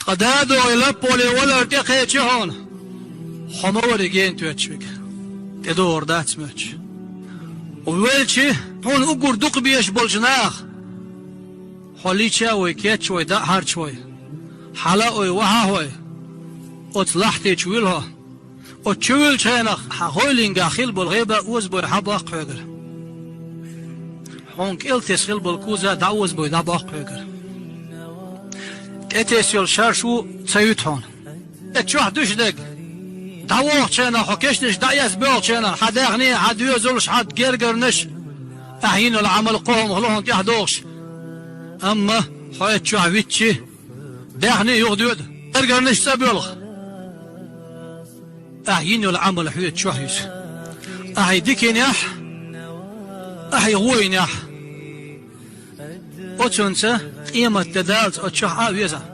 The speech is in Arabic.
قدادو إلى بولي ولا تقيتش هون حموري جين توتشك تدور دات ماتش وويلشي هون أقول دق بيش بولجناخ حليتشا ويكيت شوي دا هار شوي حلاوي وها هوي وطلحتي تشويلها وتشويل شينخ حقولين قاخيل بالغيبة وزبوي حباق حقر هون كيل تسخيل بالكوزة دعوز بوي دعباق حقر اتسيل شارشو تسيوت هون اتشوح دوش دق دعوه شينخ وكيشنش دعيز بيول شينخ حد اغني حد يوزلش حد جرجرنش احين العمل قوم هلون تيحدوش اما حيت شوح ويتشي داغني يغدود جرجرنش سبيولخ احين العمل حيت شوحيش احي ديكينيح احي غوينيح وتنسى قيمة تدالت اتشوح اويزا